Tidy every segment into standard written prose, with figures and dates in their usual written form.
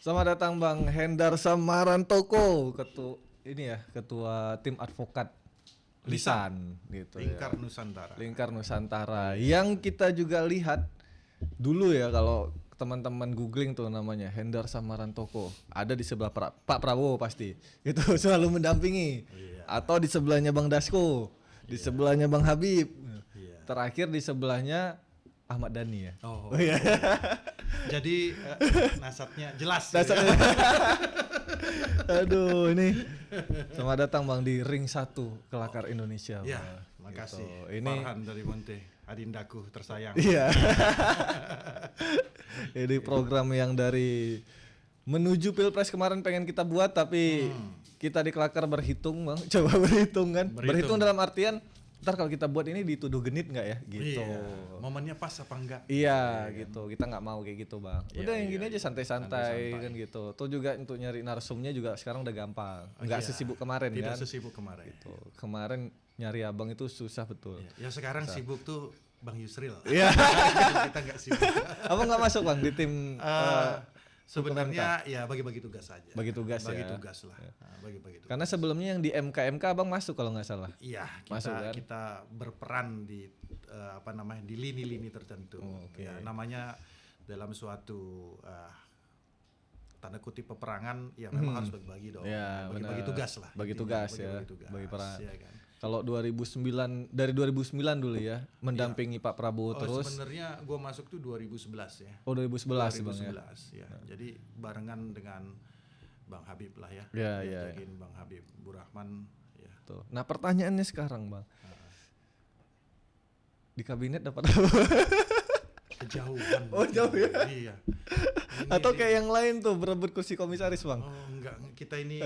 Selamat datang Bang Hendar Samarantoko, ketua tim advokat Lisan gitu Lingkar ya. Nusantara. Lingkar Nusantara. Yang kita juga lihat dulu ya, kalau teman-teman googling tuh namanya Hendar Samarantoko, ada di sebelah Pak Prabowo pasti. Itu selalu mendampingi. Iya. Atau di sebelahnya Bang Dasko, di sebelahnya Bang Habib. Iya. Terakhir di sebelahnya Ahmad Dhani ya. Oh, iya. Jadi nasabnya jelas. Dasarnya. Aduh, ini selamat datang Bang di Ring 1 Kelakar Indonesia. Ya, Bang. makasih. Gitu. Ini Farhan dari Monte, adindaku tersayang. iya. Ini program yang dari menuju Pilpres kemarin pengen kita buat, tapi kita di Kelakar berhitung Bang. Coba berhitung kan. Berhitung dalam artian ntar kalau kita buat ini dituduh genit nggak ya gitu. Iya. Momennya pas apa enggak? Iya gitu, kita nggak mau kayak gitu Bang. Udah yang gini aja santai-santai santai-santai. kan gitu. Tuh juga untuk nyari narsumnya juga sekarang udah gampang. Nggak Iya. sesibuk kemarin Tidak kan. sesibuk kemarin. Tuh, kemarin nyari abang itu susah betul. Ya sekarang sibuk tuh Bang Yusril. Iya. Kita nggak sibuk. Abang nggak masuk Bang di tim Sebenarnya ya bagi-bagi tugas saja. Bagi tugas bagi ya. tugas lah. Nah, bagi-bagi tugas. karena sebelumnya yang di MK abang masuk kalau nggak salah. Iya, Masuk kan? kita berperan di di lini-lini tertentu. Oke. Ya, namanya dalam suatu tanda kutip peperangan ya memang harus bagi-bagi dong. Ya, Bagi-bagi benar. tugas lah. Bagi intinya, tugas ya. bagi-bagi tugas, Bagi peran. ya kan? Kalau 2009 dari 2009 dulu ya mendampingi Pak Prabowo terus. Sebenarnya gue masuk tuh 2011 ya. Oh 2011 Bang ya. 2011 ya. Jadi barengan dengan Bang Habib lah ya. Ya, Dia ya. jagain Bang Habib Burahman ya. Tuh. Nah pertanyaannya sekarang Bang, di kabinet dapat apa? Kejauhan. Oh, jauh ya? Iya. Atau kayak yang lain tuh berebut kursi komisaris Bang? Oh enggak, kita ini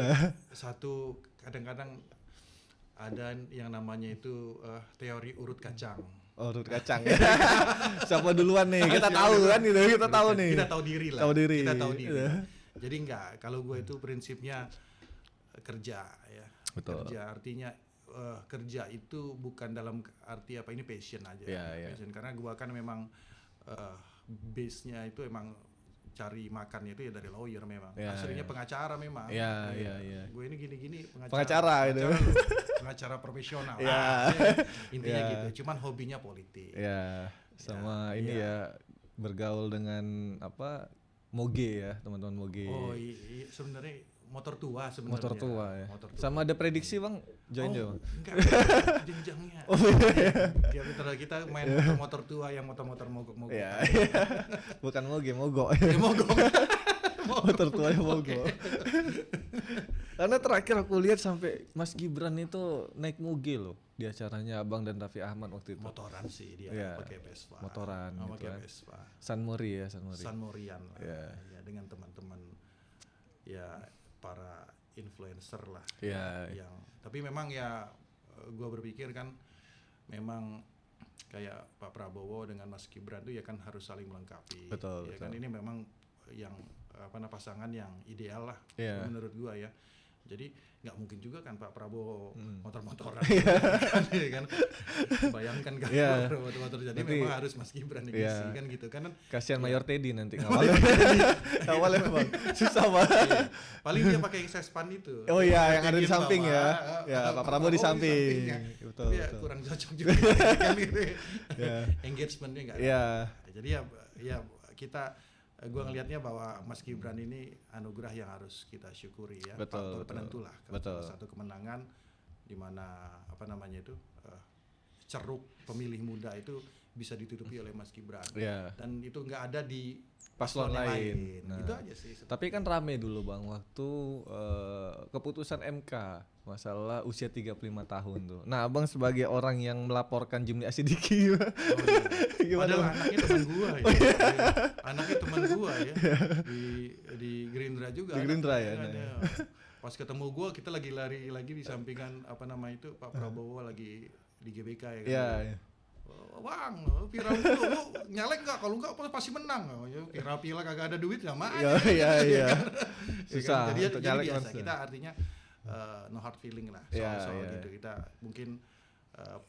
satu kadang-kadang ada yang namanya itu teori urut kacang. Oh urut kacang ya. Siapa duluan nih? Kita tahu kan gitu, kita tahu nih. Kita tahu diri lah. Tahu diri. Kita tahu diri. Jadi enggak, kalau gue itu prinsipnya kerja ya. Betul. Kerja artinya kerja itu bukan dalam arti apa ini passion aja. Iya. Passion karena gue kan memang base-nya itu emang cari makannya itu ya dari lawyer memang. Ya, Aslinya pengacara memang. Iya. Gue ini gini-gini Pengacara itu. loh. Pengacara profesional. Ya. Intinya Ya. gitu. Cuman hobinya politik. Ya, sama ini ya bergaul dengan apa? Moge ya, teman-teman Moge. Oh iya, sebenarnya motor tua sebenarnya. Motor tua ya. Motor tua. Sama ada prediksi Bang, join Oh, Bang. enggak, jenjangnya. Oh iya. Ya betul, kita main motor tua yang motor-motor mogok-mogok. Iya. Bukan Moge, mogok. Ya, mogok. Motor tuanya mogok. Karena terakhir aku lihat sampai Mas Gibran itu naik moge loh di acaranya Abang dan Raffi Ahmad waktu itu. Motoran sih dia Iya, pakai Vespa. motoran gitu pakai kan. Vespa. San Mori ya, San Mori. San Morian lah. Iya. Ya, dengan teman-teman ya para influencer lah. Iya. Yang tapi memang ya gua berpikir kan memang kayak Pak Prabowo dengan Mas Gibran itu ya kan harus saling melengkapi. Betul, Ya kan ini memang yang pasangan yang ideal lah Iya. menurut gua ya. Jadi nggak mungkin juga kan Pak Prabowo motor-motoran, ya kan? Bayangkan kan Iya. motor-motor. Jadi Nanti- memang harus Mas Gibran yang Iya. ngisi kan gitu kan? Kasihan Mayor Teddy nanti ngawalnya. Ngawalnya Bang. Susah banget. Iya. Paling dia pakai yang sespan itu. Oh iya, yang ada di Bikin samping bawah, ya. Ya, Pak Prabowo di samping. sampingnya. Betul, Tapi ya betul. kurang cocok juga kan gitu. Iya. Engagementnya nggak. Iya. Jadi ya kita gue ngelihatnya bahwa Mas Gibran ini anugerah yang harus kita syukuri ya. Betul, Faktor betul. penentu lah. Betul. Satu kemenangan di mana ceruk pemilih muda itu bisa ditutupi oleh Mas Gibran. Iya. Dan itu nggak ada di Paslon yang lain. Nah. Itu aja sih. Tapi kan rame dulu Bang waktu keputusan MK masalah usia 35 tahun tuh. Nah, Abang sebagai orang yang melaporkan Jimli Asidiki gimana? Padahal Bang? anaknya teman gua ya. Oh, Iya. Anaknya teman gua ya. Di Gerindra juga. Di Gerindra ya, Ada. nah. Pas ketemu gua kita lagi lari lagi di sampingan itu Pak Prabowo lagi di GBK ya kan. Iya, iya. Bang, viral lu nyalek nggak? Kalau nggak pasti menang. Ya, viral kagak ada duit sama aja. Iya. Ya kan? Susah Jadi untuk nyalek biasa. langsung. Kita artinya no hard feeling lah Iya, soal iya. gitu. Kita mungkin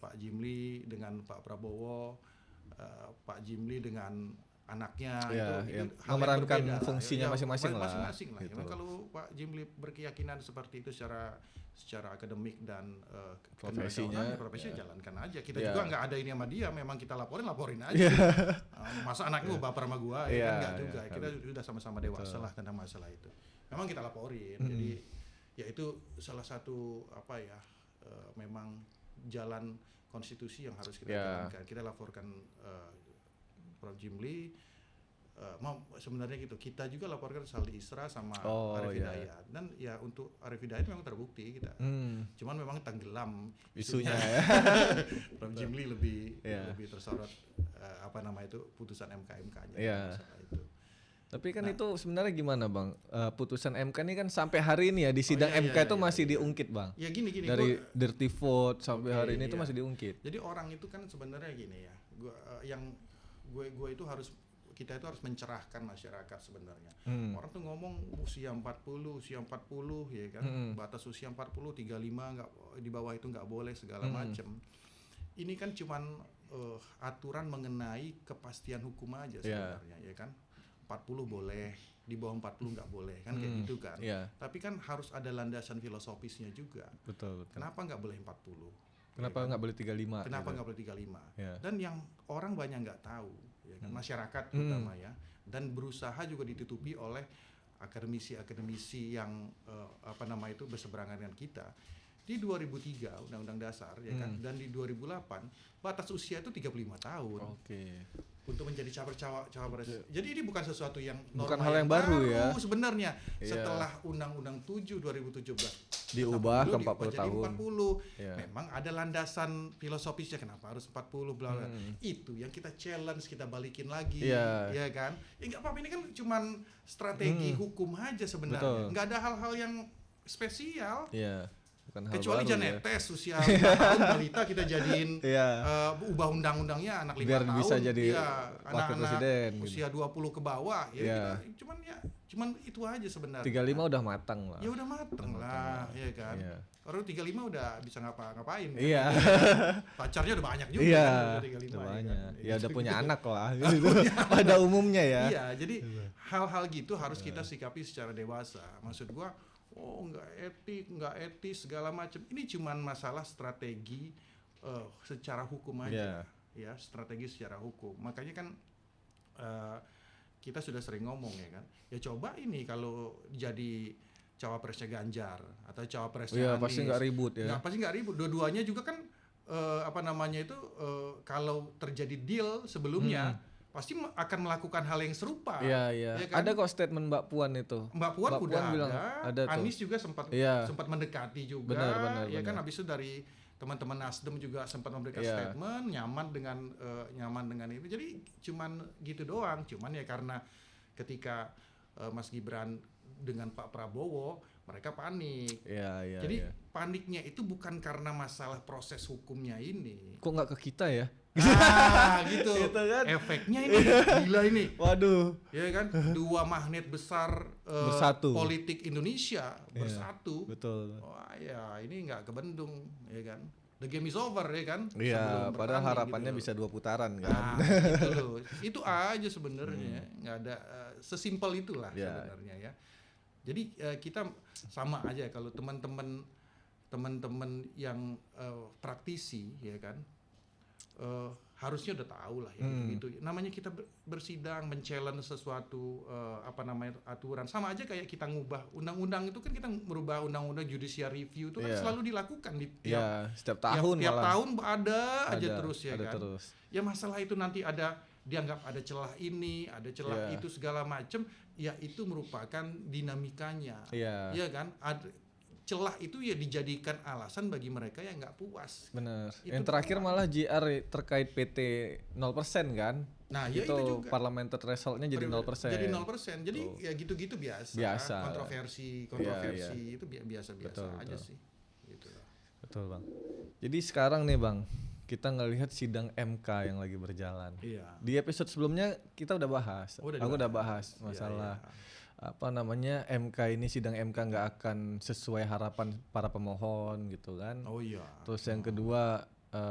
Pak Jimli dengan Pak Prabowo, Pak Jimli dengan anaknya Ya, itu ya, hal yang memerankan berbeda lah. fungsinya Ya, masing-masing lah. masing-masing lah. Gitu. Memang kalau Pak Jimli berkeyakinan seperti itu secara akademik dan Profesinya, profesinya jalankan aja. Kita Ya. juga nggak ada ini sama dia, memang kita laporin aja. Iya. Masa anaknya mau baper sama gua Iya, ya kan nggak juga. iya. Kita sudah sama-sama dewasa lah tentang masalah itu. Memang kita laporin. Jadi ya itu salah satu apa ya, memang jalan konstitusi yang harus kita Ya. jalankan. Kita laporkan Prof. Jimli, mau sebenarnya gitu. Kita juga laporkan Saldi Isra sama Arif iya. Hidayat. Dan ya untuk Arif Hidayat memang terbukti kita. Cuman memang tenggelam Isunya ya. Prof. Jimli lebih Iya. tersorot apa nama itu putusan MK-nya Iya. masalah itu. Tapi kan itu sebenarnya gimana Bang? Putusan MK ini kan sampai hari ini ya di sidang iya, MK iya, itu iya, masih iya. diungkit Bang. Ya gini Dari dirty vote sampai Oke, hari ini itu iya. masih diungkit. Jadi orang itu kan sebenarnya gini ya. Gue itu kita itu harus mencerahkan masyarakat sebenarnya. Orang tuh ngomong usia 40 ya kan. Batas usia 40, 35 enggak, di bawah itu nggak boleh segala macam. Ini kan cuman aturan mengenai kepastian hukum aja sebenarnya ya kan. 40 boleh, di bawah 40 nggak boleh kan kayak gitu kan. Iya. Tapi kan harus ada landasan filosofisnya juga. Betul. Kenapa nggak boleh 40? Kenapa nggak boleh 35? Kenapa gitu? nggak boleh 35? Ya. Dan yang orang banyak nggak tahu, ya kan? Masyarakat terutama ya, dan berusaha juga ditutupi oleh akademisi-akademisi yang berseberangan dengan kita. Di 2003 Undang-Undang Dasar ya kan, dan di 2008 batas usia itu 35 tahun. Oke. Untuk menjadi cawapres. Jadi ini bukan sesuatu yang Bukan norma hal yang baru ya. Sebenarnya Iya. setelah Undang-Undang 7 2017 Diubah ke 40 jadi tahun. 40. Iya. Memang ada landasan filosofisnya kenapa harus 40 bla bla. Itu yang kita challenge, kita balikin lagi, Iya. ya kan? Ya enggak apa-apa, ini kan cuman strategi hukum aja sebenarnya. Betul. Enggak ada hal-hal yang spesial. Iya. Bukan hal Kecuali baru Janet ya. tes usia 5 tahun balita kita jadiin Iya. ubah undang-undangnya anak 5 Biar tahun bisa jadi iya, wakil anak-anak presiden, gitu. usia 20 ke bawah ya Iya. cuman itu aja sebenarnya. 35 udah matang lah. Ya udah mateng lah, ya kan. Iya. Orang 35 udah bisa ngapain kan? Iya. Pacarnya udah banyak juga Iya. kan udah 35 Udah ya banyak. kan? Ya udah punya anak lah gitu. Pada umumnya ya. Iya, jadi hal-hal gitu harus kita sikapi secara dewasa. Maksud gua, nggak etis segala macam. Ini cuman masalah strategi secara hukum aja. Ya, strategi secara hukum. Makanya kan kita sudah sering ngomong ya kan. Ya coba ini kalau jadi cawapresnya Ganjar atau cawapresnya Anies. Pasti nggak ribut ya. Pasti nggak ribut. Dua-duanya juga kan kalau terjadi deal sebelumnya pasti akan melakukan hal yang serupa. Iya. Ya kan? Ada kok statement Mbak Puan itu. Mbak Puan udah bilang ada tuh. Anies juga sempat mendekati juga. Benar. Kan habis itu dari teman-teman Nasdem juga sempat memberikan statement nyaman dengan itu. Jadi cuman gitu doang. Cuman ya karena ketika Mas Gibran dengan Pak Prabowo mereka panik. Iya. Jadi paniknya itu bukan karena masalah proses hukumnya ini. Kok nggak ke kita ya? Gitu. Gitu kan? Efeknya ini gila ini. Waduh. Ya kan, dua magnet besar Bersatu. politik Indonesia bersatu. Betul. Wah ya ini nggak kebendung, ya kan. The game is over, ya kan. Iya, Sebelum padahal bertanding harapannya gitu. bisa 2 putaran kan. Nah, gitu loh. Itu aja sebenarnya, nggak ada sesimpel itulah sebenarnya ya. Jadi kita sama aja kalau teman-teman yang praktisi, ya kan. Harusnya udah tahu lah ya gitu. Namanya kita bersidang, men-challenge sesuatu aturan. Sama aja kayak kita ngubah undang-undang itu kan, kita merubah undang-undang judicial review itu kan selalu dilakukan di setiap tahun tiap malah. tahun ada aja terus ya kan. Terus. Ya masalah itu nanti dianggap ada celah ini, ada celah itu segala macam, ya itu merupakan dinamikanya. Iya kan? Celah itu ya dijadikan alasan bagi mereka yang nggak puas. Bener. Itu Yang terakhir malah JR terkait PT 0% kan. Nah, ya itu juga. Parliamentary threshold-nya jadi 0%. Jadi 0%. Jadi ya gitu-gitu biasa. Kontroversi itu biasa-biasa aja sih. Gitu. Betul, Bang. Jadi sekarang nih, Bang, kita ngelihat sidang MK yang lagi berjalan. Iya. Di episode sebelumnya kita udah bahas. Aku udah bahas masalah MK ini, sidang MK nggak akan sesuai harapan para pemohon gitu kan. Oh iya. Terus yang kedua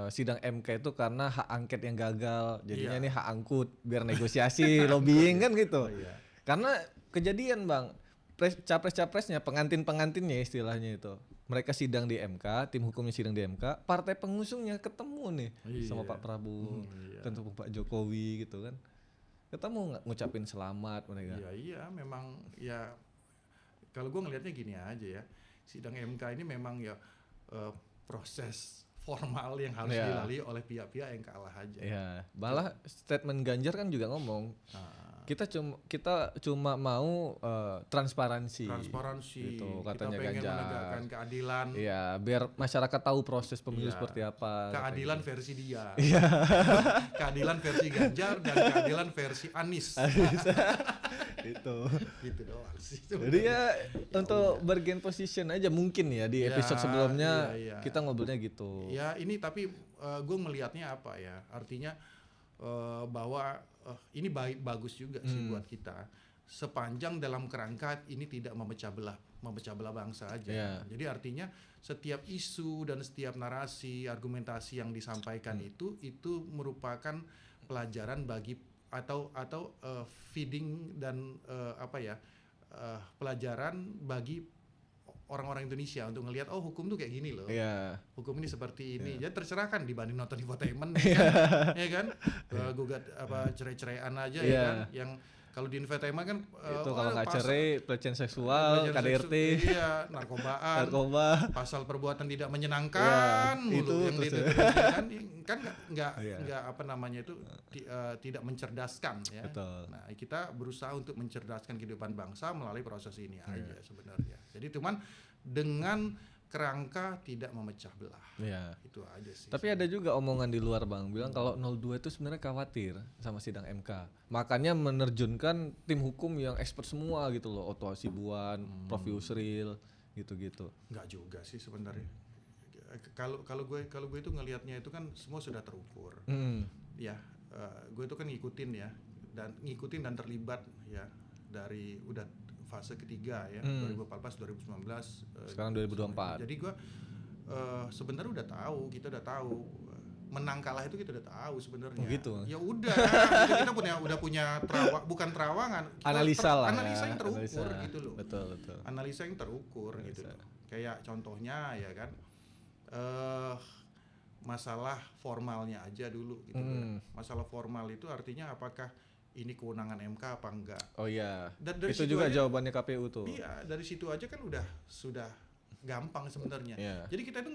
sidang MK itu karena hak angket yang gagal, jadinya Iya. ini hak angkut biar negosiasi lobbying kan gitu. Oh, iya. Karena kejadian Bang, capres-capresnya, pengantin-pengantinnya istilahnya itu, mereka sidang di MK, tim hukumnya sidang di MK, partai pengusungnya ketemu nih sama Iya. Pak Prabowo, Iya. tentu Pak Jokowi gitu kan, ketemu ngucapin selamat mereka. Iya, memang ya kalau gue ngelihatnya gini aja ya, sidang MK ini memang ya proses formal yang harus Iya. dilalui oleh pihak-pihak yang kalah aja. Ya, malah statement Ganjar kan juga ngomong, Nah, kita cuma mau transparansi. transparansi, Gitu, kita katanya pengen Ganjar. menegakkan keadilan, Iya, biar masyarakat tahu proses pemilu Iya. seperti apa. keadilan versi dia, Iya. keadilan versi Ganjar dan keadilan versi Anies, Itu. gitu doang sih. Jadi ya untuk bargain position aja mungkin ya di Ya, episode sebelumnya iya. kita ngobrolnya gitu. Ya ini tapi gue melihatnya apa ya, artinya bahwa ini bagus juga sih buat kita sepanjang dalam kerangka ini tidak memecah belah bangsa aja. Iya. Jadi artinya setiap isu dan setiap narasi argumentasi yang disampaikan itu merupakan pelajaran bagi atau feeding dan pelajaran bagi orang-orang Indonesia untuk ngelihat hukum tuh kayak gini loh. Iya. Hukum ini seperti ini. Jadi terserah kan dibanding nonton infotainment kan. Ya kan? Gugat cerai-ceraian aja ya Iya. kan. Yang kalau di infotainment kan Itu kalau nggak cerai, pelecehan seksual, KDRT, iya, narkobaan, narkoba. pasal perbuatan tidak menyenangkan Iya, mulu yang terus itu kan nggak Iya. tidak mencerdaskan ya. Betul. Nah, kita berusaha untuk mencerdaskan kehidupan bangsa melalui proses ini aja sebenarnya. Jadi cuman dengan kerangka tidak memecah belah. Iya. Itu aja sih. Tapi ada juga omongan di luar Bang bilang kalau 02 itu sebenarnya khawatir sama sidang MK. Makanya menerjunkan tim hukum yang expert semua gitu loh, Otto Hasibuan, Prof Yusril gitu-gitu. Nggak juga sih sebenarnya. Kalau gue itu ngelihatnya itu kan semua sudah terukur. Ya, gue itu kan ngikutin dan terlibat ya dari udah fase ketiga ya 2014 2019 Sekarang 2024. Jadi gue sebenarnya kita udah tahu menang kalah itu kita udah tahu sebenarnya. Oh gitu. Ya udah kita udah punya bukan terawangan, Analisa lah. analisa ya. yang terukur Analisa. gitu loh. Betul. Analisa yang terukur gitu loh. Kayak contohnya ya kan masalah formalnya aja dulu gitu kan. Masalah formal itu artinya apakah ini kewenangan MK apa enggak? Oh iya. Dan dari Itu situ juga aja, jawabannya KPU tuh. Iya, dari situ aja kan sudah gampang sebenarnya. Iya. Jadi kita itu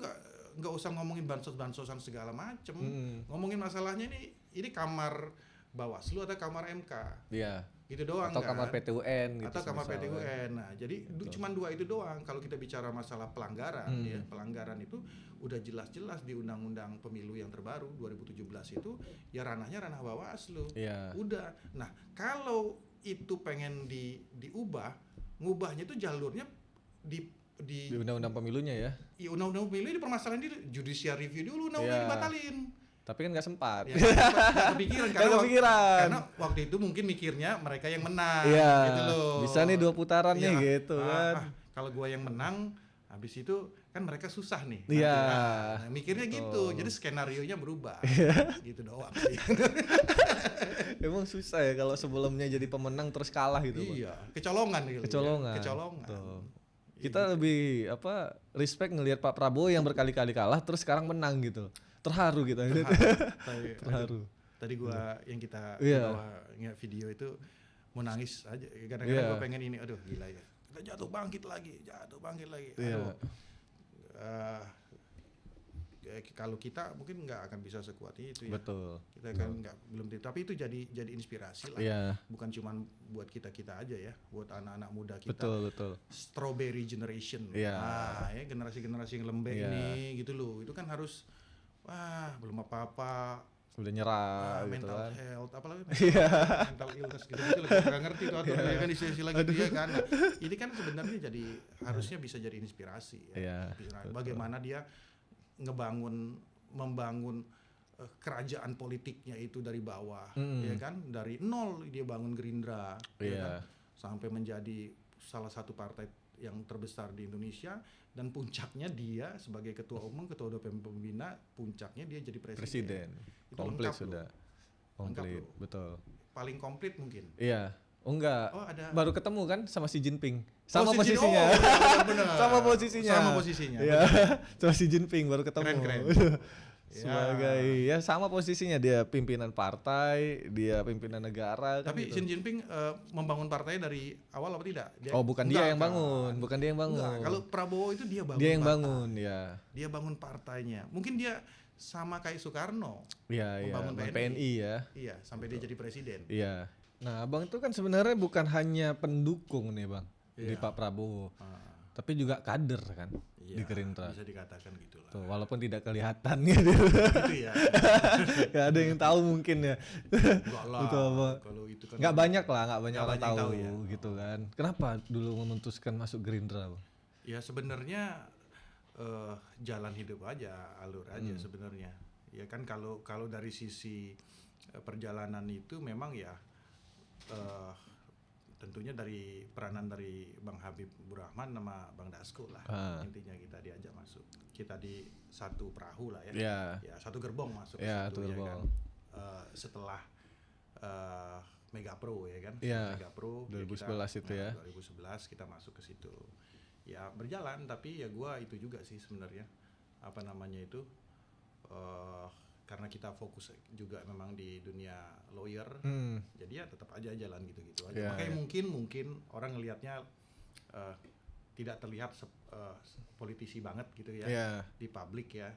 nggak usah ngomongin bansosan segala macem. Ngomongin masalahnya ini kamar Bawaslu atau kamar MK. Iya. Gitu doang Atau kan? kamar PTUN gitu. Atau kamar misalnya. PTUN. Nah, jadi cuma dua itu doang. Kalau kita bicara masalah pelanggaran ya, pelanggaran itu udah jelas-jelas di Undang-Undang Pemilu yang terbaru 2017 itu ya ranahnya ranah Bawaslu. Iya. Udah. Nah, kalau itu pengen diubah, ngubahnya itu jalurnya di Di undang-undang pemilunya ya. undang-undang pemilu di permasalahan di judicial review dulu, undang-undang Iya. dibatalin. Tapi kan nggak sempat. Ya, nggak kepikiran karena waktu itu mungkin mikirnya mereka yang menang Iya. gitu loh. Bisa nih 2 putaran nih Iya. gitu kan. Kalau gua yang menang, habis itu kan mereka susah nih. Iya. Nah, mikirnya gitu. Jadi skenarionya berubah. Gitu doang sih. Emang susah ya kalau sebelumnya jadi pemenang terus kalah gitu, Bang. Iya, kecolongan gitu. Kecolongan. Ya. Kecolongan. Tuh. Kita lebih respect ngelihat Pak Prabowo yang berkali-kali kalah terus sekarang menang gitu. Terharu kita. Terharu. Tadi gua yang kita Iya. bawa video itu mau nangis aja. Kadang-kadang Iya. gua pengen ini, aduh gila ya. Kita jatuh bangkit lagi. Iya. Aduh. Kalau kita mungkin nggak akan bisa sekuat itu ya. Betul. Kita kan belum, tapi itu jadi inspirasi lah. Iya. Bukan cuma buat kita aja ya, buat anak-anak muda kita. Betul. Strawberry generation. Iya. Nah, ya generasi yang lembek Iya. ini gitu loh. Itu kan harus belum apa-apa. Udah nyerah gitu Mental kan. health apalagi mental illness gitu lah, nggak ngerti tuh aturannya kan istilah gitu ya kan. Nah, ini kan sebenarnya harusnya bisa jadi inspirasi ya. Iya. Bagaimana dia membangun kerajaan politiknya itu dari bawah, ya kan, dari nol dia bangun Gerindra, ya Iya. kan, sampai menjadi salah satu partai yang terbesar di Indonesia, dan puncaknya dia sebagai ketua umum, ketua dewan pembina, puncaknya dia jadi presiden. Itu komplit lengkap sudah. Komplit, betul. Paling komplit mungkin. Iya. Oh enggak, ada. baru ketemu kan sama Xi Jinping. Sama Xi posisinya. benar. Sama posisinya. Sama posisinya. Iya. Sama Xi Jinping baru ketemu. Keren. Sebagai ya sama posisinya, dia pimpinan partai, dia pimpinan negara. Tapi kan gitu. Xi Jinping membangun partai dari awal apa tidak? Bukan dia yang bangun, bukan dia yang bangun. Enggak, kalau Prabowo itu dia bangun. Dia yang partai. bangun, ya. Dia bangun partainya. Mungkin dia sama kayak Soekarno. Iya, membangun PNI ya. Iya, sampai dia jadi presiden. Iya. Nah, Abang itu kan sebenarnya bukan hanya pendukung nih, Bang, di Pak Prabowo. Tapi juga kader kan di Gerindra. Bisa dikatakan gitulah. Tuh, walaupun tidak kelihatan gitu. Gitu ya. Gak ada yang tahu mungkin ya. Enggak lah. Itu apa? Kalau itu kan Nggak banyak orang tahu ya. gitu kan. Kenapa dulu memutuskan masuk Gerindra, Bang? Ya sebenarnya jalan hidup aja, alur aja sebenarnya. Ya kan kalau dari sisi perjalanan itu memang ya tentunya dari peranan dari Bang Habib Burahman sama Bang Dasko lah. Intinya kita diajak masuk. Kita di satu perahu lah ya. Ya satu gerbong masuk ke situ, satu gerbong. Ya kan. Setelah Mega Pro ya kan. Mega Pro 2011 itu ya. 2011 kita masuk ke situ. Ya berjalan, tapi ya gua itu juga sih sebenarnya apa namanya itu karena kita fokus juga memang di dunia lawyer, jadi ya tetap aja jalan gitu-gitu aja. Makanya mungkin orang ngelihatnya tidak terlihat politisi banget gitu ya di publik ya.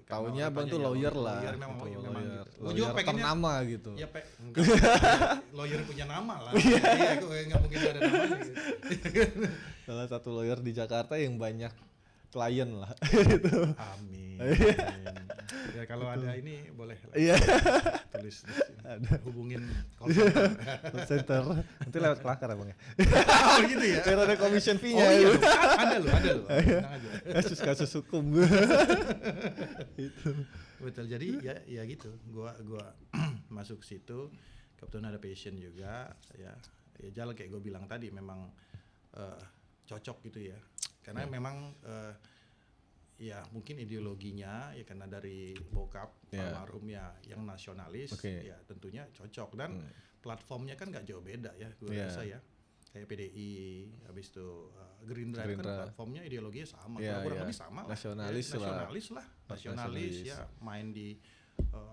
Taunya Abang tuh lawyer lah. Lawyer memang lawyer. Gue juga pengennya ternama gitu. Ya lawyer punya nama lah. Iya, nggak mungkin gak ada namanya. Gitu. Salah satu lawyer di Jakarta yang banyak klien lah. Amin. Ya kalau ada ini boleh lah. Iya. Tulis hubungin call center. Nanti lewat kelakar ya, Bang ya. Oh gitu ya. Biar ada commission fee-nya. Oh iya, ada loh. Tenang aja. Kasus hukum. Itu. Betul. Jadi ya gitu. Gua masuk situ, kebetulan ada passion juga ya jalan kayak gue bilang tadi memang cocok gitu ya. Karena memang ya mungkin ideologinya ya karena dari bokap almarhum ya yang nasionalis ya tentunya cocok, dan platformnya kan nggak jauh beda ya gue rasa ya, kayak PDI habis itu Gerindra kan platformnya ideologinya sama, kurang lebih sama nasionalis lah. Nasionalis ya, main di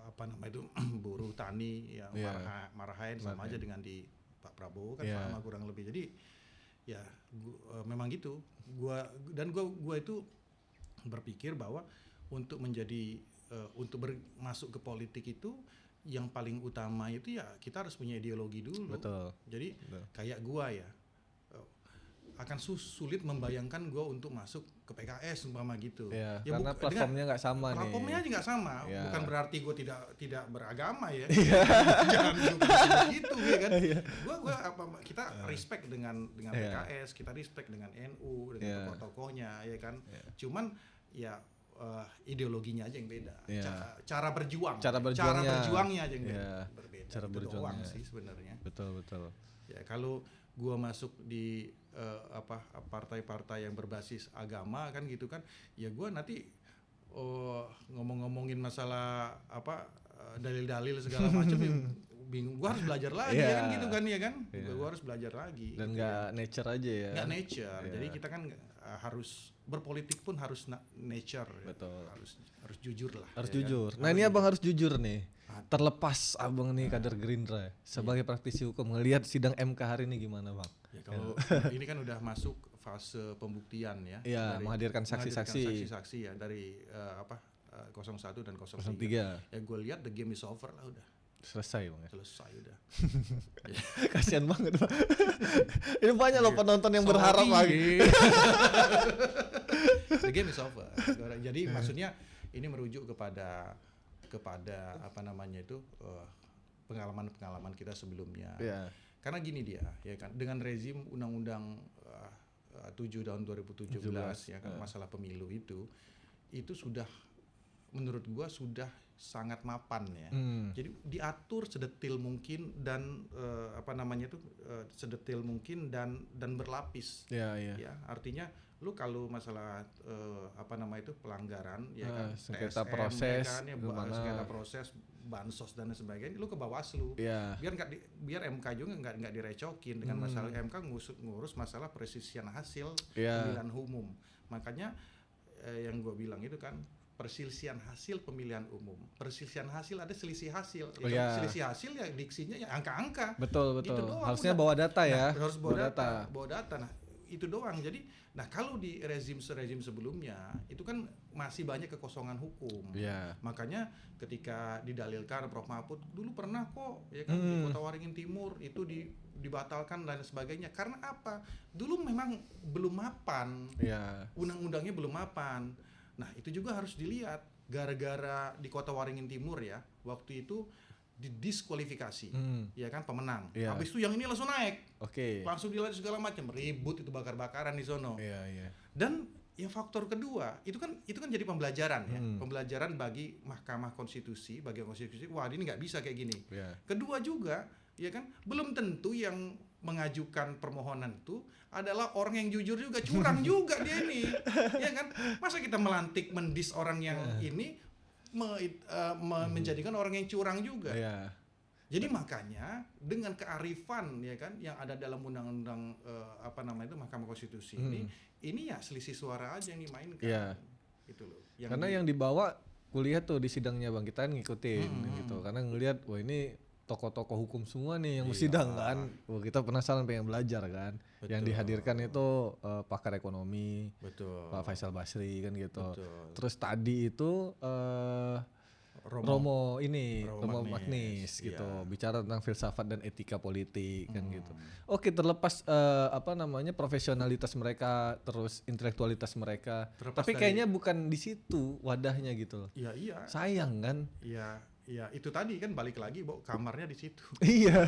apa namanya itu buruh tani ya, marahin sama aja dengan di Pak Prabowo kan sama kurang lebih. Jadi ya memang gitu. Gua itu berpikir bahwa untuk menjadi untuk masuk ke politik itu yang paling utama itu ya kita harus punya ideologi dulu. Betul. Jadi kayak gua ya akan sulit membayangkan gua untuk masuk ke PKS umpama gitu. Ya karena platformnya nggak sama nih. Platformnya aja nggak sama. Ya. Bukan berarti gua tidak beragama ya. Jangan juga begitu ya kan. Gua kita respect dengan PKS, kita respect dengan NU, dengan tokoh-tokohnya ya kan. Cuman ya ideologinya aja yang beda. Cara berjuangnya aja yang berbeda. Cara berjuangnya sih sebenarnya. Betul. Ya kalau gua masuk di partai-partai yang berbasis agama kan gitu kan, ya gua nanti ngomongin masalah dalil-dalil segala macam ya bingung, gua harus belajar lagi ya kan gitu kan ya kan. Gua harus belajar lagi. Dan nggak nature aja ya. Nggak nature. Jadi kita kan harus berpolitik pun harus nature. Betul. Harus jujur lah. Harus jujur. Nah ini Abang harus jujur nih. Terlepas Abang nih kader Gerindra sebagai praktisi hukum, ngelihat sidang MK hari ini gimana, Bang? Ya kalau ini kan udah masuk fase pembuktian ya. Iya, menghadirkan saksi-saksi ya dari 01 dan 03. Ya gue lihat the game is over lah udah. Selesai, Bang ya. Selesai udah. Kasian banget, Bang. Ini banyak loh penonton yang berharap lagi. The game is over. Jadi maksudnya ini merujuk kepada apa namanya itu pengalaman kita sebelumnya. Karena gini dia ya kan, dengan rezim undang-undang 7 tahun 2017 ya kan, masalah pemilu itu sudah menurut gua sudah sangat mapan ya. Jadi diatur sedetil mungkin dan sedetil mungkin dan berlapis. Ya. Ya, artinya lu kalau masalah pelanggaran ya kan, sengketa TSM, proses, ya kan, sengketa proses, bansos dan sebagainya, lu ke Bawaslu. Ya. Biar MK juga nggak direcokin dengan masalah MK ngurus masalah perselisihan hasil Ya. pemilihan umum. Makanya yang gue bilang itu kan perselisihan hasil pemilihan umum. Perselisihan hasil ada selisih hasil. Selisih hasil ya diksinya ya angka-angka. Betul. Gitu doang, Harusnya udah. bawa data ya. Nah, harus bawa data. Nah, itu doang. Jadi, kalau di rezim sebelumnya itu kan masih banyak kekosongan hukum. Yeah. Makanya ketika didalilkan Prof Mahfud dulu pernah kok ya kan di Kota Waringin Timur itu dibatalkan dan sebagainya. Karena apa? Dulu memang belum mapan. Yeah. Undang-undangnya belum mapan. Nah, itu juga harus dilihat. Gara-gara di Kota Waringin Timur ya, waktu itu didiskualifikasi, ya kan, pemenang. Yeah. Habis itu yang ini langsung naik. Oke. Langsung dilatih segala macam, ribut itu bakar-bakaran di sono. Iya. Dan yang faktor kedua, itu kan jadi pembelajaran ya. Pembelajaran bagi Mahkamah Konstitusi, wah ini nggak bisa kayak gini. Yeah. Kedua juga, ya kan, belum tentu yang mengajukan permohonan itu adalah orang yang jujur juga, curang juga dia ini, ya kan? Masa kita mendis orang yang ini menjadikan orang yang curang juga. Yeah. Jadi makanya dengan kearifan ya kan yang ada dalam undang-undang Mahkamah Konstitusi ini ya selisih suara aja yang dimainkan. Yeah. Gitu loh. Karena yang dibawa kuliah tuh di sidangnya Bang, kita ngikutin gitu. Karena ngelihat wah ini tokoh-tokoh hukum semua nih yang bersidang kan. Wah, kita penasaran pengen belajar kan. Betul. Yang dihadirkan itu pakar ekonomi, betul, Pak Faisal Basri kan gitu. Betul. Terus tadi itu Romo Magnis gitu, bicara tentang filsafat dan etika politik kan gitu. Oke, terlepas profesionalitas mereka, terus intelektualitas mereka, tapi kayaknya bukan di situ wadahnya gitu. Iya. Sayang kan? Iya, itu tadi kan balik lagi kamarnya di situ. Iya.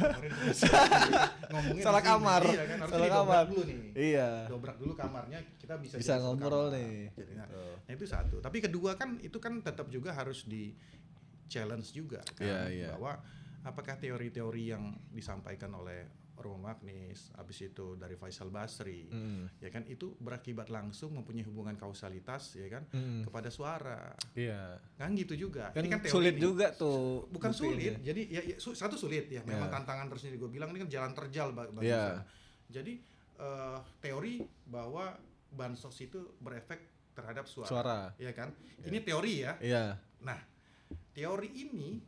Ngomongin salah kamar. Iya kan, harus salah kamar dulu nih. Iya. Dobrak dulu kamarnya, kita bisa ngobrol nih. Jadi, nah, itu satu. Tapi kedua kan itu kan tetap juga harus di challenge juga kan, bahwa apakah teori-teori yang disampaikan oleh Romo Magnis, habis itu dari Faisal Basri, ya kan, itu berakibat langsung mempunyai hubungan kausalitas ya kan kepada suara. Iya. Kan gitu juga. Kan ini kan teori sulit juga tuh. Bukan sulit. Jadi satu sulit ya. Memang tantangan tersendiri, gue bilang ini kan jalan terjal bagi sana. Jadi teori bahwa bansos itu berefek terhadap suara. Ya kan? Ini teori ya. Iya. Nah, teori ini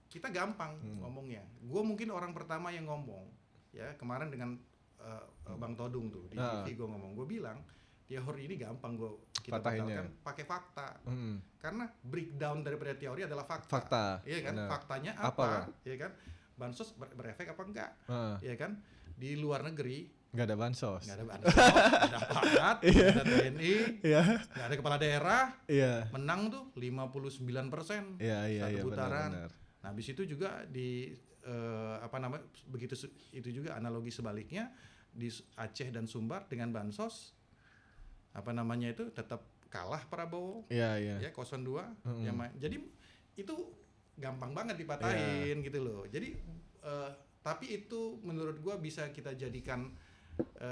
kita gampang ngomongnya. Gue mungkin orang pertama yang ngomong ya kemarin dengan Bang Todung tuh di TV gue ngomong. Gue bilang teori ini gampang kita batalkan pakai fakta. Karena breakdown daripada teori adalah fakta. Iya kan? Benar. Faktanya apa? Iya kan? Bansos berefek apa enggak? Iya kan? Di luar negeri nggak ada bansos. Nggak ada aparat, nggak ada TNI, nggak ada kepala daerah. Menang tuh 59% satu putaran. Benar. Nah, habis itu juga di begitu itu juga analogi sebaliknya di Aceh dan Sumbar dengan bansos itu tetap kalah Prabowo. Ya 02 jadi itu gampang banget dipatahin gitu loh. Jadi tapi itu menurut gua bisa kita jadikan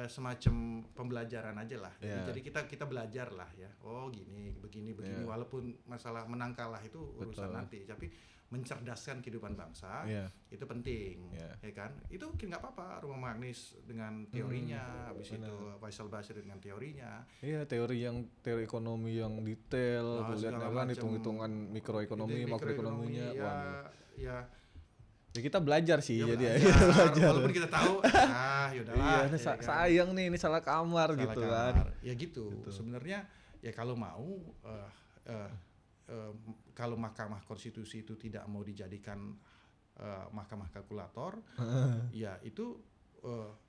semacam pembelajaran aja lah. Jadi kita belajar lah ya. Oh begini walaupun masalah menang kalah itu urusan nanti, tapi mencerdaskan kehidupan bangsa itu penting, ya kan? Itu mungkin nggak apa-apa. Romo Magnis dengan teorinya, habis itu Faisal Basri dengan teorinya. Iya, teori ekonomi yang detail, kan hitung-hitungan mikroekonomi, makroekonominya. Ya kita belajar sih, jadi belajar. Walaupun kita tahu, yaudahlah. Kan? Sayang nih, ini salah kamar gitu kan. Ya gitu. Sebenarnya ya kalau mau. Kalau Mahkamah Konstitusi itu tidak mau dijadikan mahkamah kalkulator, ya itu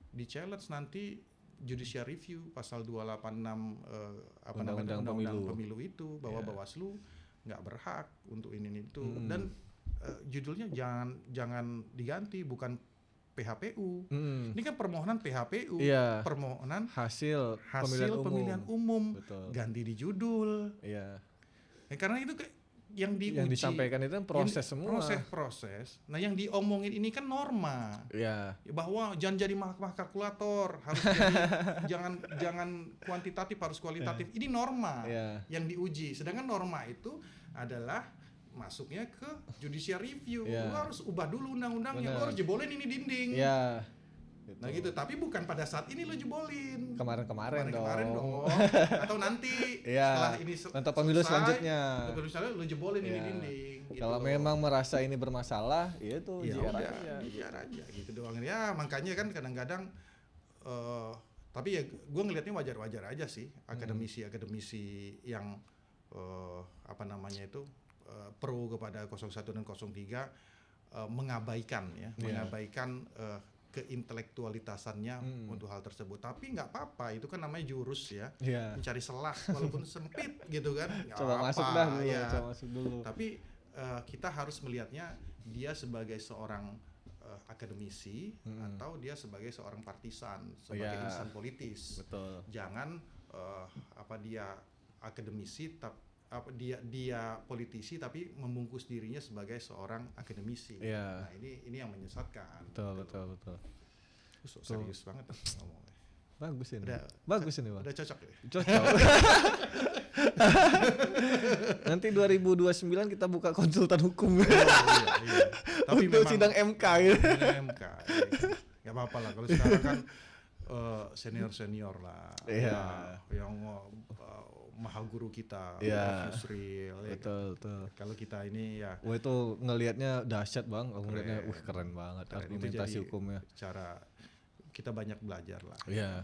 di challenge nanti judicial review pasal 286 undang-undang pemilu itu, bahwa Bawaslu nggak berhak untuk ini itu. Dan judulnya jangan diganti, bukan PHPU. Ini kan permohonan PHPU, permohonan hasil pemilihan umum. Ganti di judul. Karena itu yang diuji, yang disampaikan itu kan proses semua. Proses. Nah, yang diomongin ini kan norma. Ya. Bahwa jangan jadi mahkamah kalkulator, harus jangan kuantitatif, harus kualitatif. Ini norma yang diuji. Sedangkan norma itu adalah masuknya ke judicial review. Lu harus ubah dulu undang-undangnya, lu harus jebolin ini dinding. Ya. Nah gitu, tapi bukan pada saat ini lo jebolin. Kemarin dong. Atau nanti setelah ini untuk pemilu selanjutnya. Pemilu selanjutnya lo jebolin ini dinding. Gitu. Kalau memang merasa ini bermasalah, ya itu JR aja gitu doang. Ya makanya kan kadang-kadang tapi ya gue ngelihatnya wajar-wajar aja sih akademisi yang pro kepada 01 dan 03 mengabaikan keintelektualitasannya untuk hal tersebut. Tapi nggak apa-apa, itu kan namanya jurus ya, mencari celah walaupun sempit gitu kan. Coba masuk dulu. Tapi kita harus melihatnya dia sebagai seorang akademisi atau dia sebagai seorang partisan, sebagai insan politis. Betul. Jangan dia akademisi dia politisi tapi membungkus dirinya sebagai seorang akademisi. Nah, ini yang menyesatkan. Betul. Serius banget ngomongnya. Bagus ini. Bang. Udah cocok ya? Cocok. Nanti 2029 kita buka konsultan hukum. Iya. Tapi untuk sidang MK gitu. Sidang MK. Enggak apa-apa lah kalau sekarang kan senior lah. Yang maha guru kita, Yusril. Betul. Kalau kita ini ya. Wah itu ngelihatnya dahsyat Bang, ngelihatnya keren banget argumentasi hukumnya. Cara kita banyak belajar lah. Iya.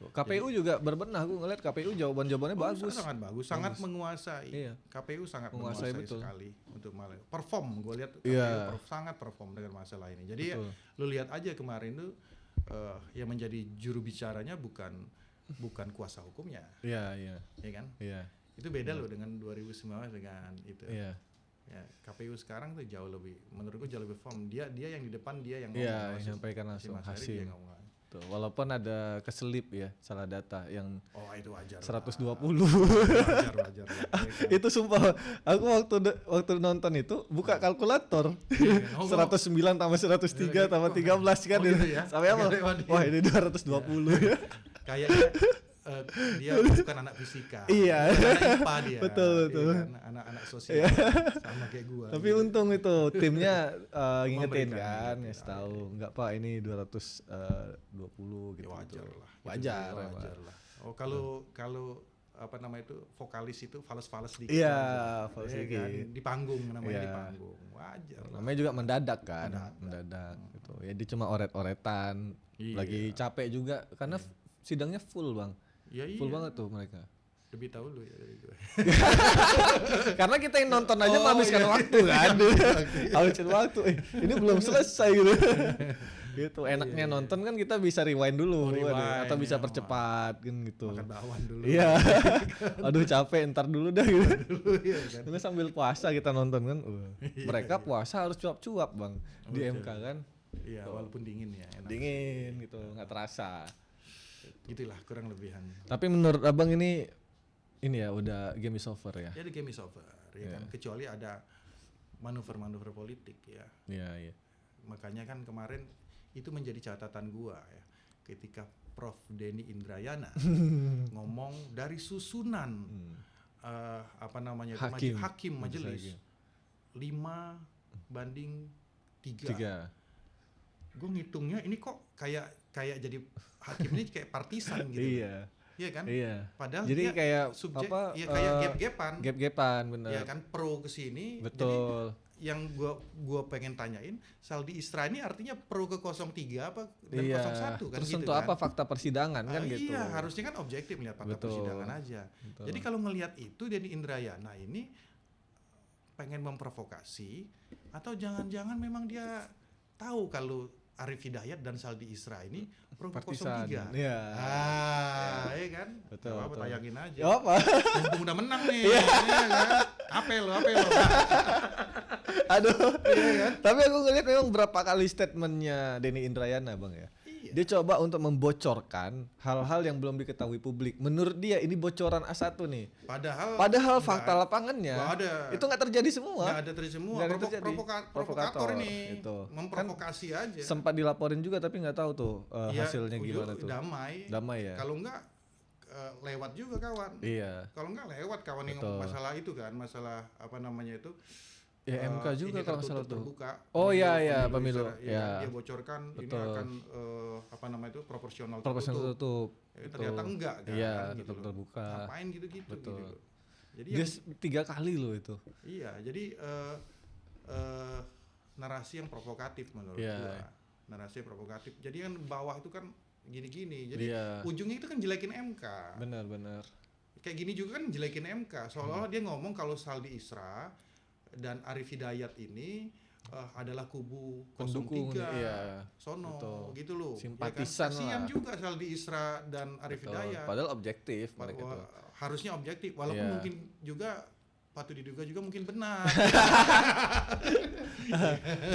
KPU juga berbenah, aku ngelihat KPU jawabannya bagus. Sangat bagus, sangat menguasai. KPU sangat menguasai sekali untuk perform. Gue lihat KPU sangat perform dengan masalah ini. Jadi lu lihat aja kemarin tuh yang menjadi juru bicaranya bukan kuasa hukumnya. Iya kan? Iya. Itu beda loh dengan 2019 dengan itu. Iya. Ya, KPU sekarang tuh menurutku jauh lebih firm. Dia yang di depan, dia yang menyampaikan langsung hasil. Tuh, walaupun ada keselip ya, salah data yang itu wajar. 120. Wajar. Itu sumpah, aku waktu nonton itu buka kalkulator. 109 tambah 103 tambah 13 kan. Sampai apa? Wah, ini 220 ya. Kayaknya dia bukan anak fisika. Iya. Anak IPA dia. Betul. Kan? Anak sosial sama kayak gua. Tapi untung itu timnya ngingetin kan, ngasih tahu. Enggak Pak, ini 220 gitu. Wajar lah. Oh, kalau vokalis itu fals dikit. Iya, fals dikit. Kan? Di panggung namanya di panggung. Wajar. Namanya juga mendadak kan. Mendadak gitu. Ya dia cuma oret-oretan. Lagi capek juga karena sidangnya full Bang. Full banget tuh mereka. Lebih tahu lu ya dari gue. Karena kita yang nonton aja menghabiskan waktu kan. Habisin waktu. Ini belum selesai gitu. Gitu. Enaknya nonton kan kita bisa rewind dulu atau bisa percepat kan gitu. Makan bakwan dulu. Iya. Aduh capek, ntar dulu dah gitu. Karena sambil puasa kita nonton kan. Mereka puasa harus cuap-cuap Bang di MK kan. Iya, walaupun dingin ya. Enak. Dingin gitu, nggak terasa. Gitulah kurang lebihan. Tapi menurut Abang ini ya udah game is over ya. Jadi game is over ya kan, kecuali ada manuver-manuver politik ya. Iya. Makanya kan kemarin itu menjadi catatan gua ya. Ketika Prof Denny Indrayana ngomong dari susunan hakim majelis 5-3. Gue ngitungnya ini kok kayak jadi hakim ini kayak partisan gitu. Iya kan? Iya. Padahal jadi dia kayak kayak gap-gapan bener. Iya kan, pro ke sini. Betul. Jadi yang gua pengen tanyain, Saldi Isra ini artinya pro ke 03 apa dan 01 kan. Terus gitu untuk kan? Apa fakta persidangan kan gitu. Iya, harusnya kan objektif melihat fakta persidangan aja. Betul. Jadi kalau ngelihat itu Denny Indrayana ini pengen memprovokasi atau jangan-jangan memang dia tahu kalau Arif Hidayat dan Saldi Isra ini pro 03. Iya. Iya kan? Betul. Apa tayangin aja. Apa? Mumpung udah menang nih. Iya kan? Apel lo. Aduh. Iya kan? Tapi aku ngeliat memang berapa kali statementnya Denny Indrayana Bang ya. Dia coba untuk membocorkan hal-hal yang belum diketahui publik. Menurut dia ini bocoran A1 nih. Padahal fakta lapangannya itu nggak terjadi semua. Nggak ada terjadi semua. Provokator ini itu. Memprovokasi kan aja. Sempat dilaporin juga tapi nggak tahu tuh hasilnya gimana tuh. Damai ya. Kalau nggak lewat juga kawan. Iya. Kalau nggak lewat kawan yang masalah itu kan, masalah apa namanya itu. Ya MK juga kalau salah tuh. Terbuka. Oh iya pemilu. Ya. Dia bocorkan ini akan apa namanya itu proporsional tertutup. Ternyata enggak kan. Iya, gitu tetap terbuka. Ngapain gitu-gitu. Betul. Gitu. Jadi dia 3 kali loh itu. Iya, jadi narasi yang provokatif menurut gua. Narasi yang provokatif. Jadi kan bawah itu kan gini-gini. Jadi ujungnya itu kan jelekin MK. Benar. Kayak gini juga kan jelekin MK. Seolah-olah dia ngomong kalau Saldi Isra dan Arif Hidayat ini adalah kubu 03 sono betul. Gitu loh. Simpatisan ya kan? Kasian juga Saldi Isra dan Arif Hidayat. Padahal objektif mereka tuh. Harusnya objektif walaupun mungkin juga patut diduga juga mungkin benar.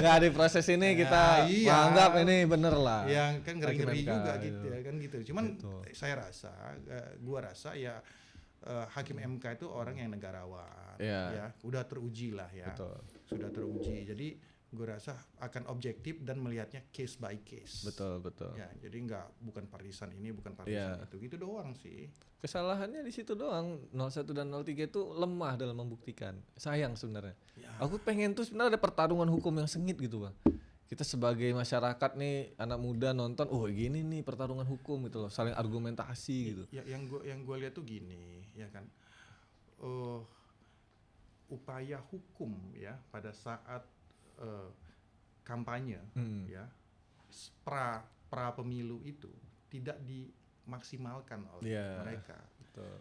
Nggak di proses ini kita menganggap ini bener lah. Yang kan ngeri-ngeri juga gitu ya kan gitu. Cuman saya rasa, gua rasa ya hakim MK itu orang yang negarawan, ya udah teruji lah ya, sudah teruji. Jadi gue rasa akan objektif dan melihatnya case by case. Betul. Ya, jadi bukan partisan ini, bukan partisan itu, gitu doang sih. Kesalahannya di situ doang. 01 dan 03 itu lemah dalam membuktikan. Sayang sebenarnya. Ya. Aku pengen tuh sebenarnya ada pertarungan hukum yang sengit gitu bang. Kita sebagai masyarakat nih anak muda nonton, gini nih pertarungan hukum gitu loh, saling argumentasi gitu. Ya, yang gue lihat tuh gini, ya kan, upaya hukum ya pada saat kampanye, ya pra pemilu itu tidak dimaksimalkan oleh mereka. Betul.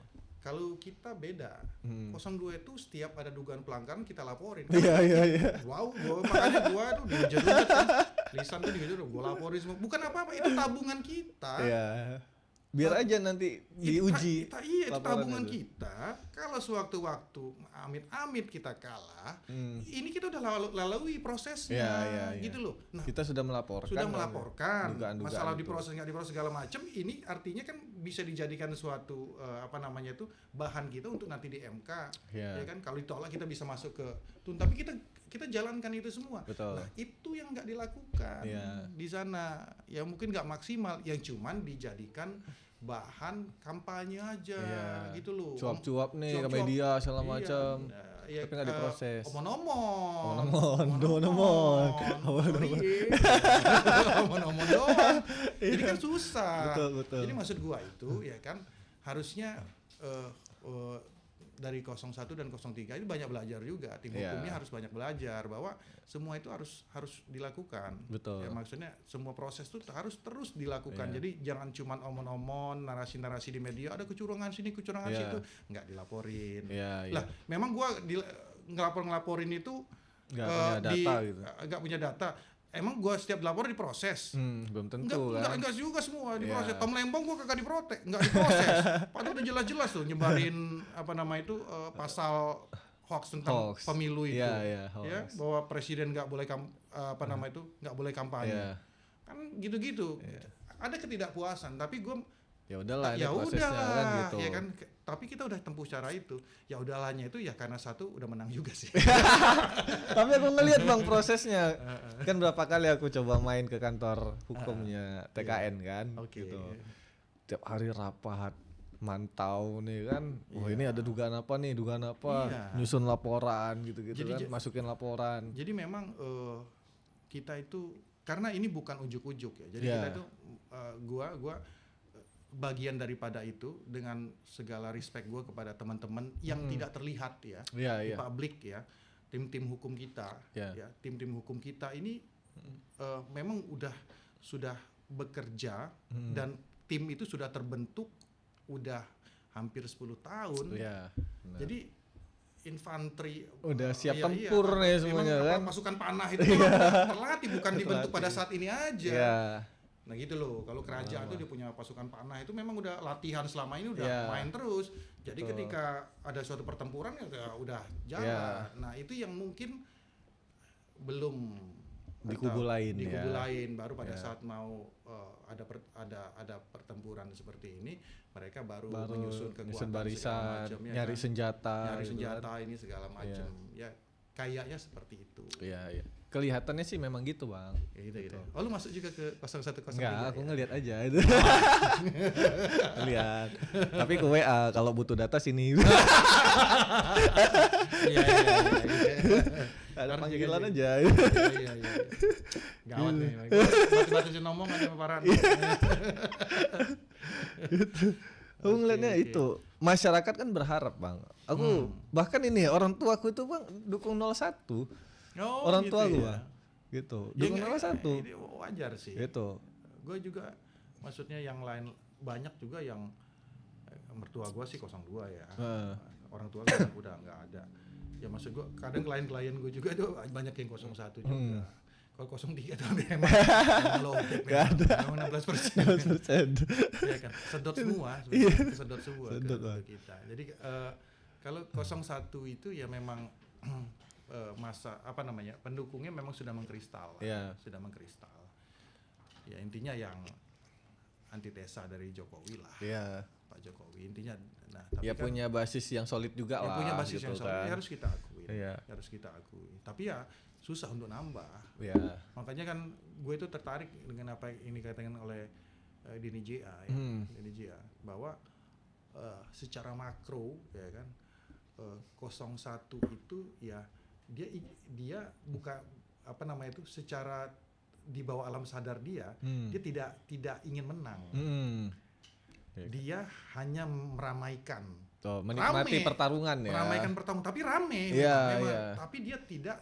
Kalau kita beda, 02 itu setiap ada dugaan pelanggaran kita laporin. Iya. Wow, makanya gua tuh dihujat-hujat kan. Lisan tuh dihujat, gua laporin semua. Bukan apa-apa, itu tabungan kita. Iya. Biar aja nanti diuji. Itu tabungan kita. Kalau sewaktu-waktu amit-amit kita kalah, ini kita udah lalui prosesnya, gitu loh. Nah, kita sudah melaporkan. Dugaan masalah diproses nggak diproses segala macam. Ini artinya kan bisa dijadikan suatu bahan kita untuk nanti di MK, ya kan? Kalau ditolak kita bisa masuk ke tapi kita jalankan itu semua. Betul. Nah, itu yang nggak dilakukan di sana. Ya mungkin nggak maksimal, yang cuman dijadikan bahan kampanye aja, gitu loh. Cuap-cuap nih ke media segala macam. Tapi nggak diproses. Omon-omon doang. Jadi kan susah. Betul. Jadi maksud gua itu ya kan harusnya dari 01 dan 03 itu banyak belajar juga. Tim hukumnya harus banyak belajar bahwa semua itu harus dilakukan. Betul. Ya, maksudnya semua proses itu harus terus dilakukan. Jadi jangan cuma omon-omon, narasi-narasi di media ada kecurangan sini, kecurangan situ, nggak dilaporin. Lah, memang gua ngelaporin itu nggak punya data. Emang gua setiap lapor diproses? Belum tentu kan? Enggak juga semua diproses. Tom Lembong gua kagak diproses. Padahal udah jelas-jelas tuh nyebarin pasal hoax tentang pemilu itu. Ya, bahwa presiden nggak boleh nggak boleh kampanye. Kan gitu-gitu. Ada ketidakpuasan, tapi gua ya udahlah ini prosesnya kan gitu. Ya kan, tapi kita udah tempuh cara itu. Ya udahahnya itu ya karena satu udah menang juga sih. Tapi aku ngelihat bang prosesnya. Kan berapa kali aku coba main ke kantor hukumnya TKN kan. Gitu. Tiap hari rapat, mantau nih kan. Ini ada dugaan apa nih, nyusun laporan gitu-gitu kan, masukin laporan. Jadi memang kita itu karena ini bukan ujuk-ujuk ya. Jadi kita itu gua bagian daripada itu dengan segala respect gue kepada teman-teman yang tidak terlihat di publik ya, tim-tim hukum kita ya, tim-tim hukum kita ini memang sudah bekerja dan tim itu sudah terbentuk udah hampir 10 tahun. Jadi infanteri udah siap tempur nih semuanya kan. Pasukan panah itu terlatih, bukan dibentuk pada saat ini aja. Nah gitu loh, kalau kerajaan tuh dia punya pasukan panah itu memang udah latihan selama ini udah main terus. Jadi ketika ada suatu pertempuran ya udah jalan. Nah itu yang mungkin belum di kubu lain di ya. kubu lain, baru pada saat mau ada pertempuran seperti ini, mereka baru menyusun kekuatan barisan, segala macam, nyari senjata, ini segala macam. Ya kayaknya seperti itu. Iya. Kelihatannya sih memang gitu, Bang. Ya, gitu. Oh, lu masuk juga ke 0103? Enggak, aku ngelihat aja itu. Lihat. Tapi ke WA kalau butuh data sini. Iya. Ada panggilan aja. Iya. Gawat nih. Batu-batu ngomong aja paparan. Aku ngeliatnya itu masyarakat kan berharap, Bang. Aku bahkan ini orang tua aku itu, Bang, dukung 01. Orang gitu tua ya. gua. Gitu. Dukung 01. Ini wajar sih. Gitu. Gue juga maksudnya yang lain banyak juga yang mertua gua sih 02 ya. Orang tua gua udah enggak ada. Ya maksud gua kadang klien-klien gua juga tuh banyak yang 01 juga. Kalau 03 tuh emang low Gak ada. Emang 16%. 16%. Iya kan, sedot semua, sedot semua ke kita. Jadi kalau 01 itu ya memang masa pendukungnya memang sudah mengkristal, sudah mengkristal. Ya intinya yang antitesa dari Jokowi lah, Pak Jokowi intinya. Nah, tapi ya kan, punya basis yang solid juga lah. Punya basis gitu yang solid, kan. harus kita akui, harus kita akui. Tapi ya susah untuk nambah. Makanya kan gue itu tertarik dengan apa yang ini dikatakan oleh Dini JA, Dini JA, bahwa secara makro ya kan 01 itu ya dia buka secara di bawah alam sadar dia tidak ingin menang. Dia hanya meramaikan, menikmati pertarungan ya. Meramaikan pertarungan, tapi rame. Tapi dia tidak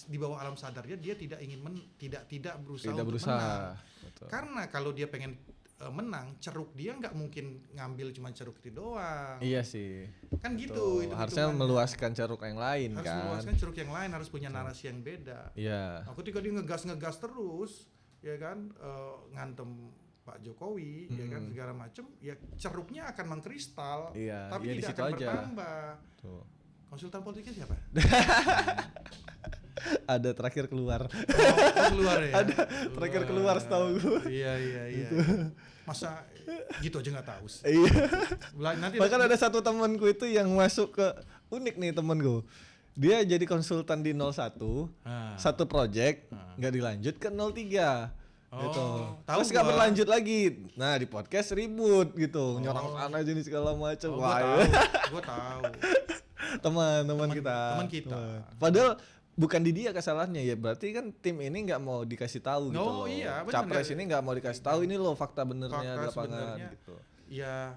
di bawah alam sadarnya dia tidak ingin tidak berusaha untuk menang. Betul. Karena kalau dia pengen menang, ceruk dia nggak mungkin ngambil cuma ceruk itu doang. Iya sih. Kan gitu. Itu harusnya meluaskan ceruk yang lain harus kan. Harus meluaskan ceruk yang lain, harus punya narasi yang beda. Iya. Nah, ketika dia ngegas terus, ya kan, ngantem Pak Jokowi, ya kan, segala macam, ya ceruknya akan mengkristal, tapi tidak akan bertambah. Tuh. Konsultan politiknya siapa? Ada terakhir keluar. Keluar ya. Ada terakhir keluar setahu gue. Iya. Masa gitu aja nggak tahu. Iya. Nanti bahkan ada satu temanku itu yang masuk ke unik nih temanku. Dia jadi konsultan di 01, satu project nggak dilanjut ke 03. Gitu. Terus nggak berlanjut lagi. Nah di podcast ribut gitu, nyerang sana jenis segala macam. Gue tahu. Teman kita. Padahal bukan di dia kesalahannya ya, berarti kan tim ini nggak mau dikasih tahu gitu loh. Iya, Capres ini nggak mau dikasih tahu ini loh fakta benernya di lapangan gitu. Ya,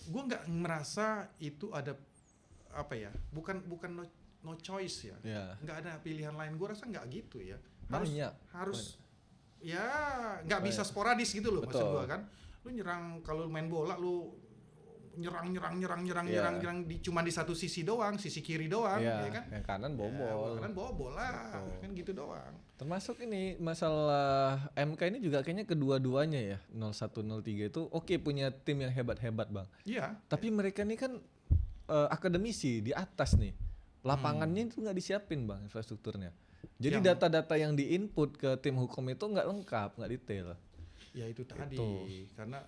gue nggak merasa itu ada bukan no choice ya. Nggak ada pilihan lain. Gue rasa nggak gitu ya. Harus ya nggak bisa sporadis gitu loh. Maksud gue kan. Lu nyerang kalau main bola lu nyerang cuma di satu sisi doang, sisi kiri doang, ya kan? Yang kanan bobol lah, kan gitu doang. Termasuk ini masalah MK ini juga kayaknya kedua-duanya ya, 01, 03 itu punya tim yang hebat-hebat, Bang. Iya. Tapi mereka ini kan akademisi di atas nih, lapangannya itu nggak disiapin, Bang, infrastrukturnya. Jadi data-data yang diinput ke tim hukum itu nggak lengkap, nggak detail. Ya itu tadi, karena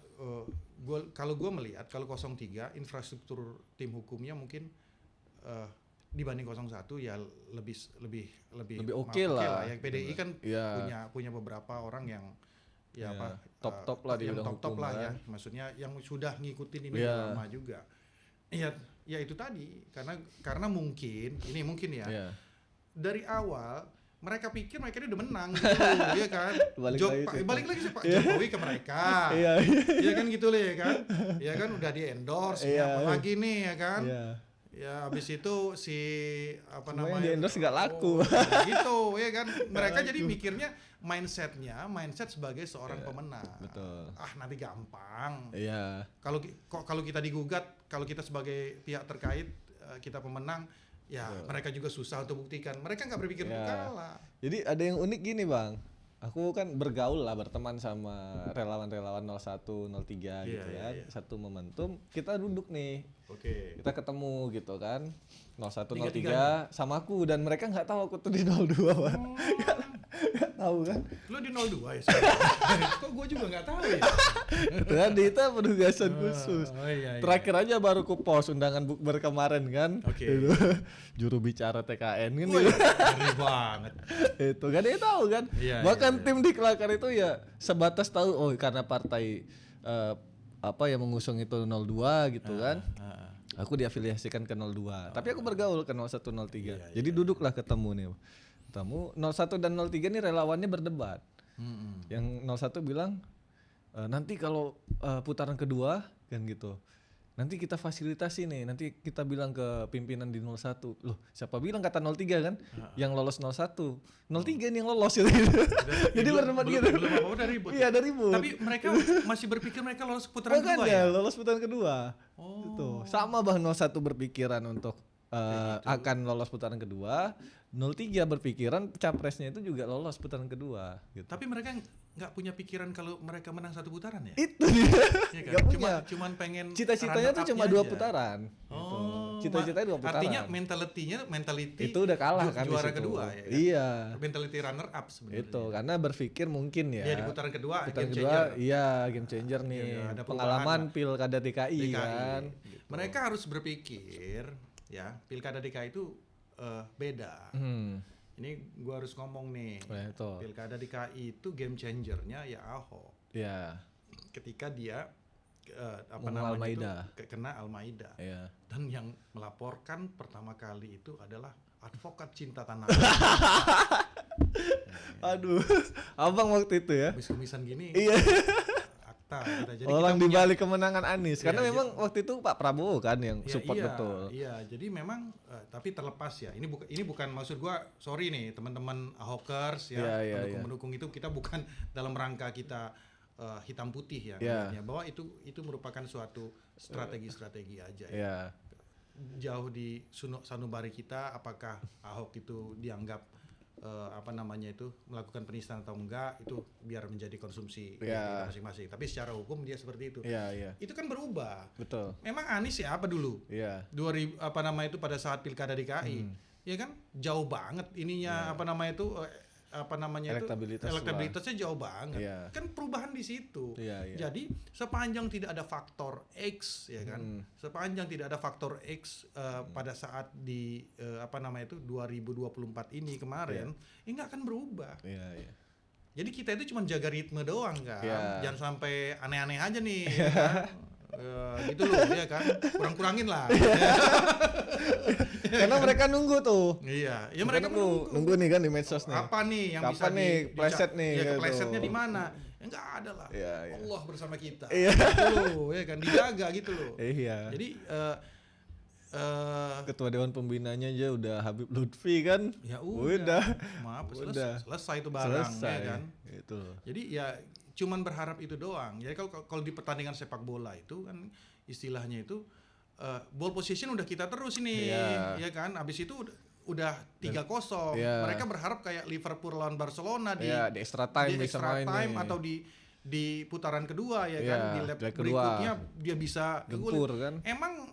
kalau gue melihat kalau 03 infrastruktur tim hukumnya mungkin dibanding 01 ya lebih oke lah. Ya PDI kan punya beberapa orang yang top lah di bidang hukum lah ya. Maksudnya yang sudah ngikutin ini lama juga. Ya itu tadi karena mungkin ya. Dari awal mereka pikir mereka ini udah menang gitu, ya kan? Balik lagi sih Pak Jokowi ke mereka. Iya kan gitu ya kan? Ya kan udah di endorse apa lagi nih ya kan? Ya habis itu si yang di endorse nggak laku. Gitu ya kan? Mereka jadi mikirnya mindset sebagai seorang pemenang. Betul. Nanti gampang. Iya. Kalau kita digugat, kalau kita sebagai pihak terkait kita pemenang. Ya, mereka juga susah untuk buktikan. Mereka nggak berpikir untuk kalah. Jadi ada yang unik gini, Bang. Aku kan bergaul lah, berteman sama relawan-relawan 01, 03 gitu kan. Satu momentum, kita duduk nih. Kita ketemu gitu kan. 01, 03 sama aku dan mereka nggak tahu aku tuh di 02, Bang. tahu kan. Lu di 02 ya sekarang? Kok gue juga nggak tahu ya? Tadi itu penugasan khusus. Iya. Terakhir aja baru ku post undangan bukber kemarin kan. Oke. Itu, juru bicara TKN kan. Wih, ngeri banget. Itu kan dia tahu kan. Iya, Bahkan iya. tim di Kelakar itu ya sebatas tahu oh karena partai apa yang mengusung itu 02 gitu kan. Aku diafiliasikan ke 02. Tapi aku bergaul ke 01 03. Jadi duduklah ketemu nih. Ketemu 01 dan 03 nih relawannya berdebat. Yang 01 bilang nanti kalau putaran kedua kan gitu. Nanti kita fasilitasi nih, nanti kita bilang ke pimpinan di 01. Loh, siapa bilang kata 03 kan? Yang lolos 01. 03 nih yang lolos gitu. Jadi berdebat gitu. Belum apa-apa udah ribut. Iya, ada ribut. Tapi mereka masih berpikir mereka lolos putaran kedua Makanya, ya? lolos putaran kedua. Oh. Gitu. Sama Bang 01 berpikiran untuk akan lolos putaran kedua. 03 berpikiran capresnya itu juga lolos putaran kedua gitu. Tapi mereka nggak punya pikiran kalau mereka menang satu putaran ya? Itu dia. Iya kan? Nggak punya. Cuman pengen Cita-citanya tuh cuma 2 runner up-nya aja. putaran. gitu. Cita-citanya 2 putaran. Artinya mentality itu udah kalah kan di juara situ. kedua ya kan? Iya. Mentality runner up sebenarnya. Itu karena berpikir mungkin ya. Iya di putaran kedua Putaran game kedua changer. iya game changer nih. Iya, ada Pengalaman perubahan pilkada DKI, kan. Gitu. Mereka harus berpikir ya pilkada DKI itu beda. Ini gua harus ngomong nih. Itu. Pilkada DKI itu game changernya ya Ahok. Iya. Ketika dia Mengenal Al-Maida. kena Al-Maida. Iya. Dan yang melaporkan pertama kali itu adalah advokat cinta tanah. Aduh. Abang waktu itu ya. Habis kumisan gini. Iya. Akta. Gitu. Jadi Orang kita di punya- balik kemenangan Anies karena Iya, memang waktu itu Pak Prabowo kan yang Ya, support iya, betul. Iya, jadi memang tapi terlepas ya. Ini bukan maksud gua, sorry nih teman-teman Ahokers ya, Iya, pendukung-pendukung itu kita bukan dalam rangka kita hitam putih ya, Iya. ngelihatnya. Bahwa itu merupakan suatu strategi aja ya. Iya. Jauh di sanubari kita, apakah Ahok itu dianggap melakukan penistaan atau enggak, itu biar menjadi konsumsi Iya. kita masing-masing. Tapi secara hukum dia seperti itu. Iya, iya. Itu kan berubah. Betul. Memang Anies ya apa dulu? Iya. 2000 pada saat pilkada DKI, ya kan jauh banget ininya elektabilitasnya jauh banget. Iya. Kan perubahan di situ. Iya, iya. Jadi sepanjang tidak ada faktor X ya kan, sepanjang tidak ada faktor X pada saat di 2024 ini kemarin, ini nggak akan berubah. Iya, iya. Jadi kita itu cuma jaga ritme doang kan, Iya. jangan sampai aneh-aneh aja nih. Ya kan? Gitu loh ya kan, kurang-kurangin lah. Karena mereka nunggu tuh. Iya, ya mereka nunggu nih kan di medsos nih. apa nih yang Kapan bisa nih pleset nih, ya gitu. keplesetnya di mana? Ya enggak ada lah. Iya, iya. Allah bersama kita. Iya. Gitu loh, ya kan dijaga gitu loh. Iya. Jadi Ketua Dewan Pembinanya aja udah Habib Lutfi kan. ya udah. Maaf, Udah. selesai itu barang Selesai. ya kan. Itu. Jadi ya cuman berharap itu doang. Jadi kalau di pertandingan sepak bola itu kan istilahnya itu ball position udah kita terus ini, Iya. ya kan. Abis itu udah 3-0. Iya. Mereka berharap kayak Liverpool lawan Barcelona di extra time di bisa extra main time nih. atau di putaran kedua ya Iya, kan, di leg leg kedua. berikutnya dia bisa Gempur kan. Emang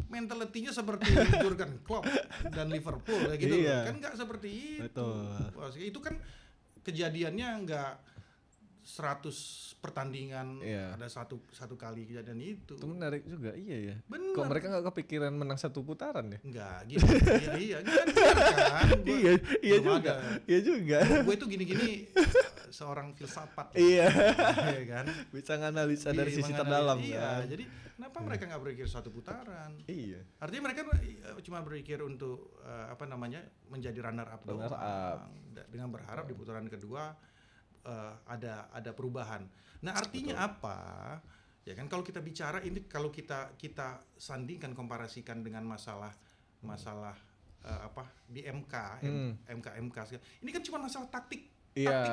mentalitinya seperti Jurgen Klopp dan Liverpool ya gitu Iya. loh. Kan nggak seperti itu. Betul. Wah, itu kan kejadiannya nggak 100 pertandingan Iya. ada satu kali kejadian itu. Itu menarik juga, iya ya. Bener. Kok mereka nggak kepikiran menang satu putaran ya? Enggak gitu. Iya kan bener kan. Iya belum juga. ada. Iya juga. Gue itu gini-gini seorang filsafat. Iya. Iya kan. Bisa nganalisa dari sisi Menganalisa- terdalam Iya, kan. jadi kenapa mereka nggak berpikir satu putaran? Iya. Artinya mereka cuma berpikir untuk menjadi runner up Runner doang. up. Dengan berharap di putaran kedua ada perubahan. Nah artinya apa? Ya kan kalau kita bicara ini, kalau kita sandingkan, komparasikan dengan masalah di MK. Ini kan cuma masalah taktik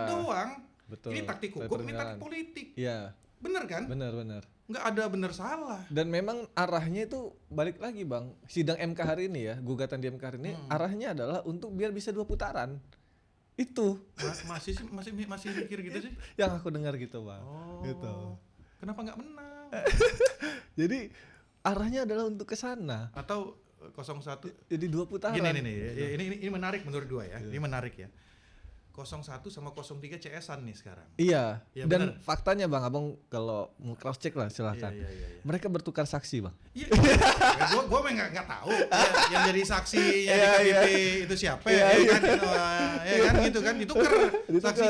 doang. Betul. Ini taktik hukum, ini taktik politik. Iya. Bener kan? Benar. Nggak ada bener salah. Dan memang arahnya itu balik lagi Bang. Sidang MK hari ini ya, gugatan di MK hari ini arahnya adalah untuk biar bisa 2 putaran. Itu Masih mikir gitu sih? yang aku dengar gitu Bang. Oh. Gitu. Kenapa nggak menang? Jadi arahnya adalah untuk ke sana. Atau 01? Jadi 2 putaran. Gini nih, ini menarik menurut gua ya. Ini menarik ya. 01 sama 03 CS-an nih sekarang. Iya. Ya, Dan faktanya Bang, Abang kalau mau cross check lah silahkan. Iya. Mereka bertukar saksi Bang. Iya. Gue nggak tahu yang jadi saksinya di KPP itu siapa ya kan? Ya kan gitu kan ditukar saksi.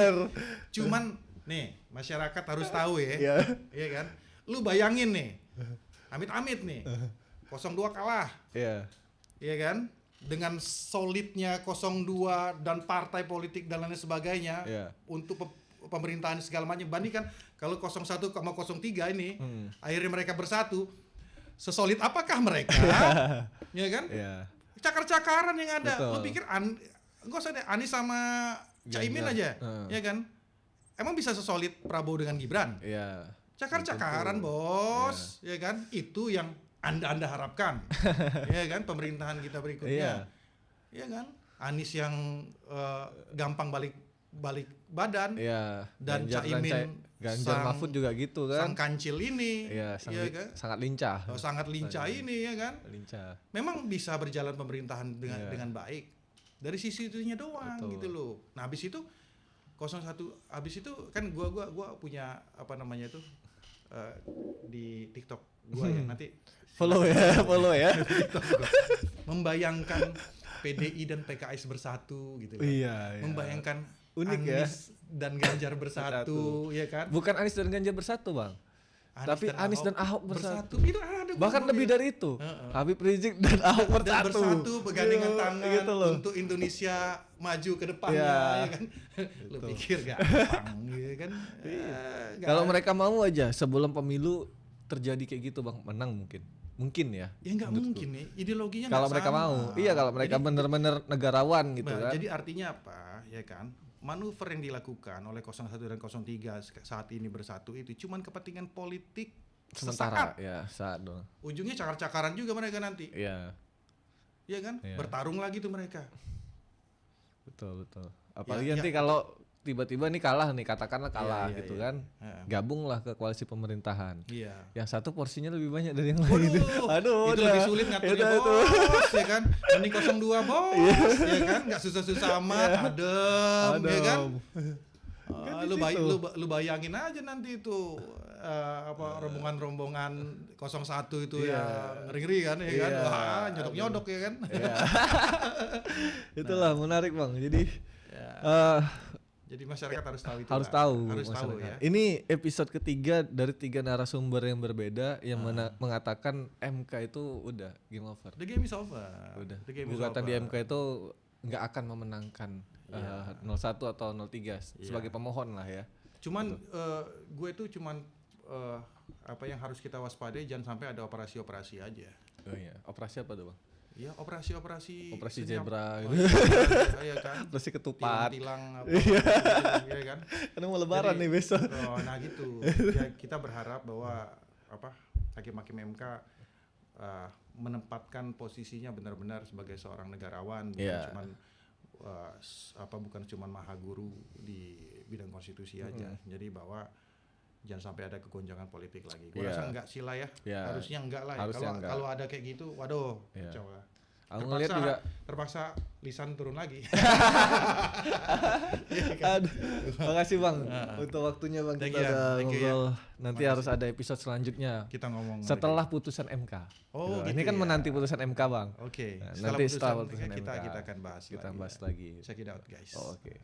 Cuman nih masyarakat harus tahu ya. Iya kan? Lu bayangin nih. Amit-amit nih. 02 kalah. Iya. Iya kan? Dengan solidnya 02 dan partai politik dan lain sebagainya untuk pemerintahan segala macam, bandingkan kalau 01 sama 03 ini akhirnya mereka bersatu, sesolid apakah mereka? Ya kan? Cakar-cakaran yang ada. Betul. Lu pikir enggak usah deh Anies sama Caimin aja. Ya kan? Emang bisa sesolid Prabowo dengan Gibran? Iya. Cakar-cakaran, Bos. Ya kan? Itu yang Anda harapkan, ya kan, pemerintahan kita berikutnya, ya kan, Anies yang gampang balik badan, dan Caimin, Ganjar Mahfud juga gitu kan, sang kancil ini, kan? Sangat lincah, ini, ya kan, memang bisa berjalan pemerintahan dengan baik, dari sisi itunya doang. Betul. Gitu loh. Nah habis itu 01, habis itu kan gua punya apa namanya itu di TikTok gua ya, nanti follow ya. Membayangkan PDI dan PKS bersatu gitu kan. Iya. Membayangkan unik Anies dan Ganjar bersatu, ya kan? Bukan Anies dan Ganjar bersatu, Bang. Tapi Anies dan Ahok bersatu. Itu ada. Bahkan lebih dari itu. Habib Rizik dan Ahok bersatu. Bergandengan tangan gitu untuk Indonesia maju ke depannya, ya kan? Lu pikir gampang, ya kan? Kalau mereka mau aja sebelum pemilu terjadi kayak gitu, Bang, menang mungkin ya. Ya nggak mungkin nih, ideologinya kalau mereka sama. Mau. Iya, kalau mereka benar-benar negarawan gitu kan. Jadi artinya apa, ya kan? Manuver yang dilakukan oleh 01 dan 03 saat ini bersatu itu cuman kepentingan politik sementara, saat doang. Ujungnya cakar-cakaran juga mereka nanti. Iya. Iya kan? Bertarung lagi tuh mereka. Betul. Apalagi nanti kalau tiba-tiba nih kalah nih, katakanlah kalah gitu kan. Gabunglah ke koalisi pemerintahan. Iya. Yang satu porsinya lebih banyak dari yang lain. Aduh, itu lebih sulit ngaturnya, Bos, ya kan? Ini 02, Bos, ya kan? Enggak susah-susah amat, adem, ya kan? Lu bayangin aja nanti itu rombongan 01 itu ya ngeri-ngeri kan, ya kan? Wah, nyodok-nyodok ya kan? Itulah menarik, Bang. Jadi masyarakat harus tahu itu. Harus tahu ya. Ini episode ketiga dari 3 narasumber yang berbeda yang mengatakan MK itu udah game over. The game is over. Udah. Gugatan di MK itu nggak akan memenangkan 01 atau 03 sebagai pemohon lah ya. Cuman gue itu apa yang harus kita waspadai, jangan sampai ada operasi-operasi aja. Oh iya, operasi apa tuh, Bang? Ya operasi zebra gitu. Iya kan. Operasi ketupat. Tilang apa ya kan. Karena mau lebaran nih besok. Nah gitu. Ya, kita berharap bahwa hakim-hakim MK menempatkan posisinya benar-benar sebagai seorang negarawan, bukan cuman maha guru di bidang konstitusi aja. Jadi bahwa jangan sampai ada kegonjangan politik lagi. Gua rasa enggak sih lah ya. Harusnya enggak lah ya. Kalau ada kayak gitu, waduh, coba. Terpaksa lisan turun lagi. Makasih, Bang, untuk waktunya, Bang. Kita udah ngobrol. Nanti harus ada episode selanjutnya. Kita ngomong setelah putusan MK. Oh, gitu. Ini kan menanti putusan MK, Bang. Oke. Nanti setelah putusan MK kita akan bahas. Kita bahas lagi. Check it out, guys. Oke.